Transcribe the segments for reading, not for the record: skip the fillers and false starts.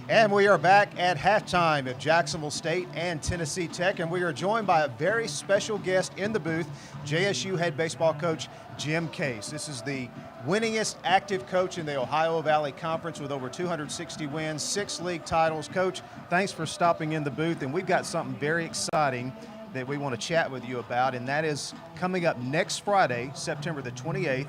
And we are back at halftime at Jacksonville State and Tennessee Tech, and we are joined by a very special guest in the booth, JSU head baseball coach Jim Case. This is the winningest active coach in the Ohio Valley Conference with over 260 wins, 6 league titles. Coach, thanks for stopping in the booth, and we've got something very exciting that we want to chat with you about, and that is coming up next Friday, September the 28th,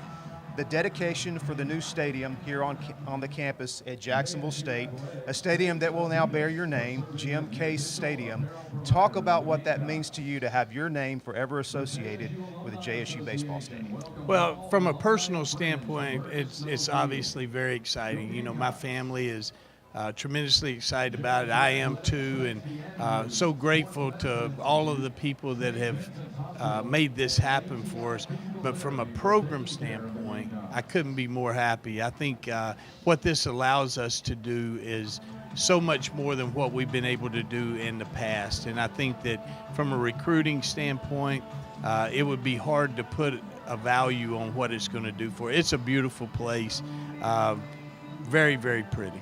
the dedication for the new stadium here on the campus at Jacksonville State, a stadium that will now bear your name, Jim Case Stadium. Talk about what that means to you to have your name forever associated with a JSU baseball stadium. Well, from a personal standpoint, it's obviously very exciting. You know, my family is tremendously excited about it. I am too, and so grateful to all of the people that have made this happen for us. But from a program standpoint, I couldn't be more happy. I think what this allows us to do is so much more than what we've been able to do in the past. And I think that from a recruiting standpoint, it would be hard to put a value on what it's going to do for it. It's a beautiful place, very, very pretty.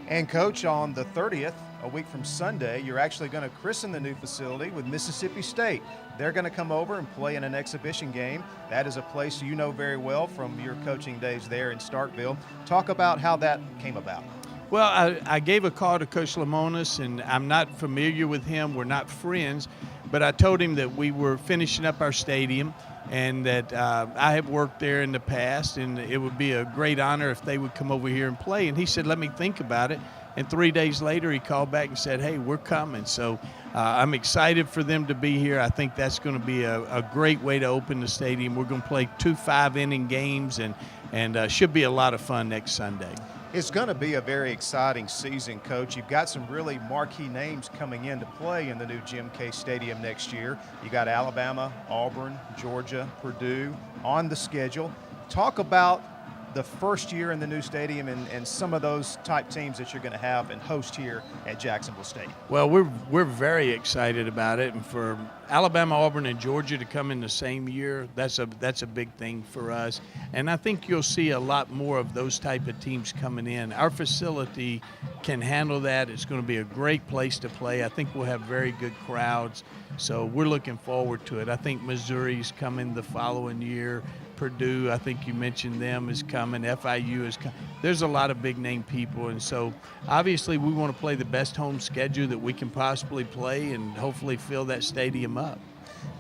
And Coach, on the 30th, a week from Sunday, you're actually going to christen the new facility with Mississippi State. They're going to come over and play in an exhibition game. That is a place you know very well from your coaching days there in Starkville. Talk about how that came about. Well, I gave a call to Coach Lamonis, and I'm not familiar with him. We're not friends, but I told him that we were finishing up our stadium and that I have worked there in the past, and it would be a great honor if they would come over here and play. And he said, let me think about it. And 3 days later, he called back and said, hey, we're coming. So I'm excited for them to be here. I think that's going to be a great way to open the stadium. We're going to play 2 5-inning games, and should be a lot of fun next Sunday. It's going to be a very exciting season, Coach. You've got some really marquee names coming into play in the new Jim Case Stadium next year. You got Alabama, Auburn, Georgia, Purdue on the schedule. Talk about the first year in the new stadium and some of those type teams that you're going to have and host here at Jacksonville State. Well, we're very excited about it, and for Alabama, Auburn, and Georgia to come in the same year, that's a big thing for us. And I think you'll see a lot more of those type of teams coming in. Our facility can handle that. It's going to be a great place to play. I think we'll have very good crowds, so we're looking forward to it. I think Missouri's coming the following year. Purdue, I think you mentioned them, is coming. FIU is coming. There's a lot of big-name people, and so obviously we want to play the best home schedule that we can possibly play and hopefully fill that stadium up.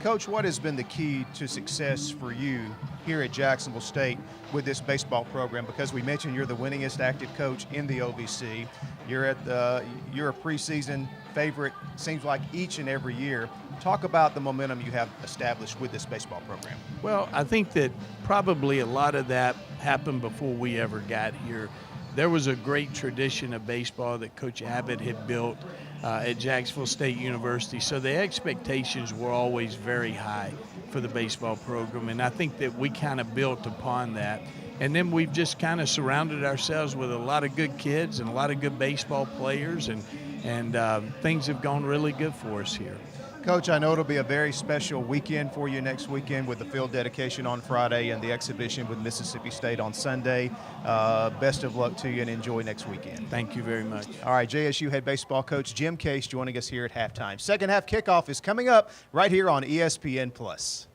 Coach, what has been the key to success for you here at Jacksonville State with this baseball program? Because we mentioned you're the winningest active coach in the OVC. You're a preseason favorite, seems like each and every year. Talk about the momentum you have established with this baseball program. Well, I think that probably a lot of that happened before we ever got here. There was a great tradition of baseball that Coach Abbott had built at Jacksonville State University, so the expectations were always very high for the baseball program, and I think that we kind of built upon that. And then we've just kind of surrounded ourselves with a lot of good kids and a lot of good baseball players, and things have gone really good for us here. Coach, I know it'll be a very special weekend for you next weekend with the field dedication on Friday and the exhibition with Mississippi State on Sunday. Best of luck to you and enjoy next weekend. Thank you very much. All right, JSU head baseball coach Jim Case joining us here at halftime. Second half kickoff is coming up right here on ESPN+.